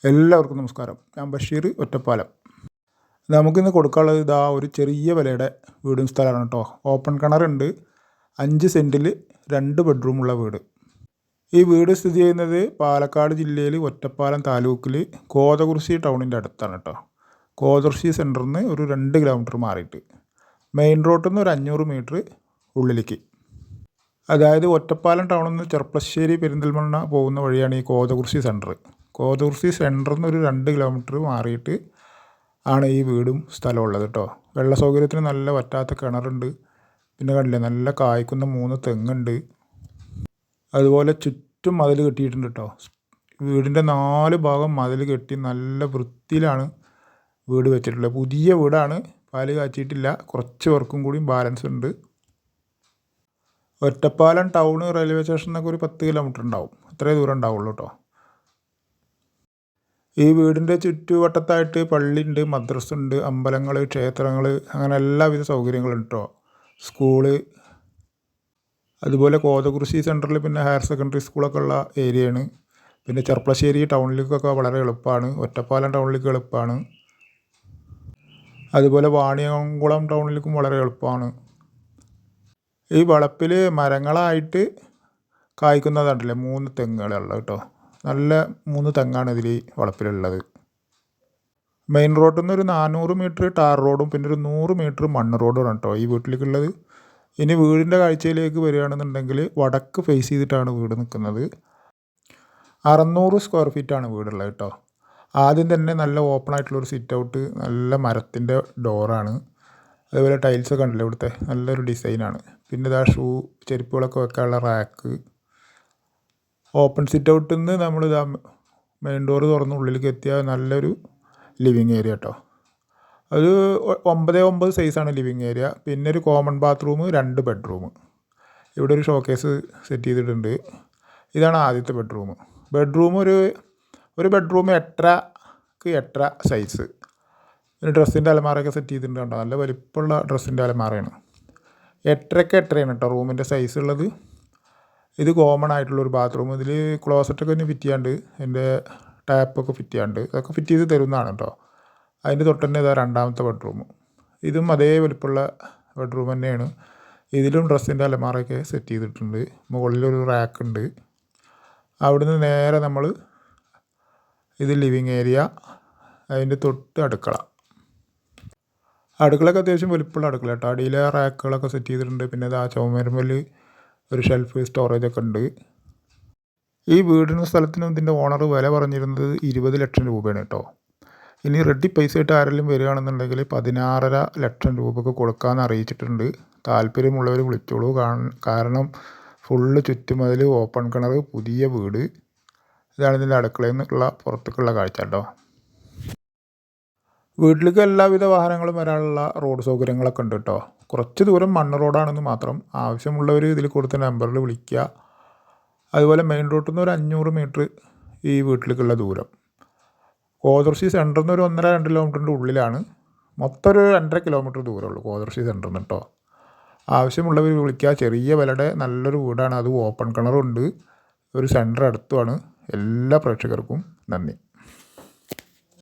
എല്ലാവർക്കും നമസ്കാരം. ഞാൻ ബഷീർ, ഒറ്റപ്പാലം. നമുക്കിന്ന് കൊടുക്കാനുള്ളത് ഇതാ ഒരു ചെറിയ വിലയുടെ വീടും സ്ഥലമാണ് കേട്ടോ. ഓപ്പൺ കിണറുണ്ട്, 5 സെൻറ്റിൽ 2 ബെഡ്റൂമുള്ള വീട്. ഈ വീട് സ്ഥിതി ചെയ്യുന്നത് പാലക്കാട് ജില്ലയിൽ ഒറ്റപ്പാലം താലൂക്കിൽ കോതകുറിശി ടൗണിൻ്റെ അടുത്താണ് കേട്ടോ. കോതകുറിശി സെൻറ്ററിൽ നിന്ന് ഒരു 2 കിലോമീറ്റർ മാറിയിട്ട് മെയിൻ റോഡിൽ നിന്ന് ഒരു 500 മീറ്റർ ഉള്ളിലേക്ക്. അതായത് ഒറ്റപ്പാലം ടൗണിൽ നിന്ന് ചെർപ്പശ്ശേരി പെരിന്തൽമണ്ണ പോകുന്ന വഴിയാണ് ഈ കോതകുറിശി സെൻറ്റർ. കോതകുറിശി സെൻറ്ററിൽ നിന്ന് ഒരു 2 കിലോമീറ്റർ മാറിയിട്ട് ആണ് ഈ വീടും സ്ഥലവും ഉള്ളത് കേട്ടോ. വെള്ള സൗകര്യത്തിന് നല്ല വറ്റാത്ത കിണറുണ്ട്. പിന്നെ കണ്ടില്ലേ, നല്ല കായ്ക്കുന്ന 3 തെങ്ങുണ്ട്. അതുപോലെ ചുറ്റും മതിൽ കെട്ടിയിട്ടുണ്ട് കേട്ടോ. വീടിൻ്റെ 4 ഭാഗം മതിൽ കെട്ടി നല്ല വൃത്തിയിലാണ് വീട് വെച്ചിട്ടുള്ളത്. പുതിയ വീടാണ്, പാല് കാച്ചിട്ടില്ല. കുറച്ച് വർക്കും കൂടി ബാലൻസ് ഉണ്ട്. ഒറ്റപ്പാലം ടൗൺ റെയിൽവേ സ്റ്റേഷനൊക്കെ ഒരു 10 കിലോമീറ്റർ ഉണ്ടാവും, അത്രേ ദൂരം ഉണ്ടാവുള്ളൂ കേട്ടോ. ഈ വീടിൻ്റെ ചുറ്റുവട്ടത്തായിട്ട് പള്ളിയുണ്ട്, മദ്രസ ഉണ്ട്, അമ്പലങ്ങൾ, ക്ഷേത്രങ്ങൾ, അങ്ങനെ എല്ലാവിധ സൗകര്യങ്ങളുണ്ട് കേട്ടോ. സ്കൂള്, അതുപോലെ കോതകുറിശി സെൻറ്ററിൽ പിന്നെ ഹയർ സെക്കൻഡറി സ്കൂളൊക്കെ ഉള്ള ഏരിയയാണ്. പിന്നെ ചെർപ്പശ്ശേരി ടൗണിലേക്കൊക്കെ വളരെ എളുപ്പമാണ്, ഒറ്റപ്പാലം ടൗണിലേക്ക് എളുപ്പമാണ്. അതുപോലെ വാണിയംകുളം ടൗണിലേക്കും വളരെ എളുപ്പമാണ്. ഈ വളപ്പിൽ മരങ്ങളായിട്ട് കായ്ക്കുന്നതാണ്ടല്ലേ 3 തെങ്ങുകളുള്ളത് കേട്ടോ. നല്ല 3 തെങ്ങാണ് ഇതിൽ വളപ്പിലുള്ളത്. മെയിൻ റോഡിൽ നിന്ന് ഒരു 400 മീറ്റർ ടാർ റോഡും പിന്നെ ഒരു 100 മീറ്റർ മണ്ണ് റോഡുമാണ് കേട്ടോ ഈ വീട്ടിലേക്കുള്ളത്. ഇനി വീടിൻ്റെ കാഴ്ചയിലേക്ക് വരികയാണെന്നുണ്ടെങ്കിൽ വടക്ക് ഫേസ് ചെയ്തിട്ടാണ് വീട് നിൽക്കുന്നത്. 600 സ്ക്വയർ ഫീറ്റാണ് വീടുള്ളത് കേട്ടോ. ആദ്യം തന്നെ നല്ല ഓപ്പൺ ആയിട്ടുള്ളൊരു സിറ്റ് ഔട്ട്, നല്ല മരത്തിൻ്റെ ഡോറാണ്. അതുപോലെ ടൈൽസൊക്കെ ഉണ്ടല്ലോ ഇവിടുത്തെ, നല്ലൊരു ഡിസൈനാണ്. പിന്നെ ഇതാ ചെരുപ്പുകളൊക്കെ വെക്കാനുള്ള റാക്ക്. ഓപ്പൺ സിറ്റ് ഔട്ടിൽ നിന്ന് നമ്മളിതാ മെയിൻ ഡോറ് തുറന്ന് ഉള്ളിലേക്ക് എത്തിയാൽ നല്ലൊരു ലിവിങ് ഏരിയ കേട്ടോ. ഒരു 9x9 സൈസാണ് ലിവിങ് ഏരിയ. പിന്നെ ഒരു കോമൺ ബാത്റൂം, 2 ബെഡ്റൂം. ഇവിടെ ഒരു ഷോക്കേസ് സെറ്റ് ചെയ്തിട്ടുണ്ട്. ഇതാണ് ആദ്യത്തെ ബെഡ്റൂം. ഒരു ബെഡ്റൂം 8x8 സൈസ്. പിന്നെ ഡ്രസ്സിൻ്റെ അലമാറയൊക്കെ സെറ്റ് ചെയ്തിട്ടുണ്ട് കേട്ടോ. നല്ല വലിപ്പമുള്ള ഡ്രസ്സിൻ്റെ അലമാറയാണ്. 8x8 കേട്ടോ റൂമിൻ്റെ സൈസ് ഉള്ളത്. ഇത് കോമൺ ആയിട്ടുള്ളൊരു ബാത്റൂം. ഇതിൽ ക്ലോസറ്റൊക്കെ ഒന്ന് ഫിറ്റ് ചെയ്യാണ്ട്, അതിൻ്റെ ടാപ്പൊക്കെ ഫിറ്റ് ചെയ്യാണ്ട്, അതൊക്കെ ഫിറ്റ് ചെയ്ത് തരുന്നതാണ് കേട്ടോ. അതിൻ്റെ തൊട്ട് തന്നെ ഇതാ 2ാമത്തെ ബെഡ്റൂം. ഇതും അതേ വലിപ്പമുള്ള ബെഡ്റൂം തന്നെയാണ്. ഇതിലും ഡ്രസ്സിൻ്റെ അലമാറയൊക്കെ സെറ്റ് ചെയ്തിട്ടുണ്ട്. മുകളിലൊരു റാക്ക് ഉണ്ട്. അവിടുന്ന് നേരെ നമ്മൾ ഇത് ലിവിങ് ഏരിയ, അതിൻ്റെ തൊട്ട് അടുക്കളയൊക്കെ അത്യാവശ്യം വലിപ്പമുള്ള അടുക്കള കേട്ടോ. അടിയിലെ റാക്കുകളൊക്കെ സെറ്റ് ചെയ്തിട്ടുണ്ട്. പിന്നെ ആ ചുമരുമ്മൽ ഒരു ഷെൽഫ്, സ്റ്റോറേജൊക്കെ ഉണ്ട്. ഈ വീടിൻ്റെ സ്ഥലത്തിനും ഇതിൻ്റെ ഓണർ വില പറഞ്ഞിരുന്നത് 20 ലക്ഷം രൂപയാണ് കേട്ടോ. ഇനി റെഡി പൈസ ആയിട്ട് ആരെങ്കിലും വരികയാണെന്നുണ്ടെങ്കിൽ 16.5 ലക്ഷം രൂപയ്ക്ക് കൊടുക്കാമെന്ന് അറിയിച്ചിട്ടുണ്ട്. താല്പര്യമുള്ളവർ വിളിച്ചോളൂ. കാരണം ഫുള്ള് ചുറ്റുമതിൽ, ഓപ്പൺ കിണർ, പുതിയ വീട്. ഇതാണ് ഇതിൻ്റെ അടുക്കളയിൽ നിന്നുള്ള പുറത്തേക്കുള്ള കാഴ്ച കേട്ടോ. വീട്ടിലേക്ക് എല്ലാവിധ വാഹനങ്ങളും വരാനുള്ള റോഡ് സൗകര്യങ്ങളൊക്കെ ഉണ്ട് കേട്ടോ. കുറച്ച് ദൂരം മണ്ണ് റോഡാണെന്ന് മാത്രം. ആവശ്യമുള്ളവർ ഇതിൽ കൊടുത്ത നമ്പറിൽ വിളിക്കുക. അതുപോലെ മെയിൻ റോഡിൽ നിന്ന് ഒരു 500 മീറ്റർ ഈ വീട്ടിലേക്കുള്ള ദൂരം. കോതകുറിശി സെൻറ്ററിൽ നിന്ന് ഒരു 1.5-2 കിലോമീറ്ററിൻ്റെ ഉള്ളിലാണ്. മൊത്തം ഒരു 2.5 കിലോമീറ്റർ ദൂരമുള്ളൂ കോതകുറിശി സെൻറ്ററിൽ നിന്ന് കേട്ടോ. ആവശ്യമുള്ളവർ വിളിക്കുക. ചെറിയ വിലയുടെ നല്ലൊരു വീടാണ്. അത് ഓപ്പൺ കിണറുണ്ട്. ഒരു സെൻറ്റർ അടുത്തുമാണ്. എല്ലാ പ്രേക്ഷകർക്കും നന്ദി.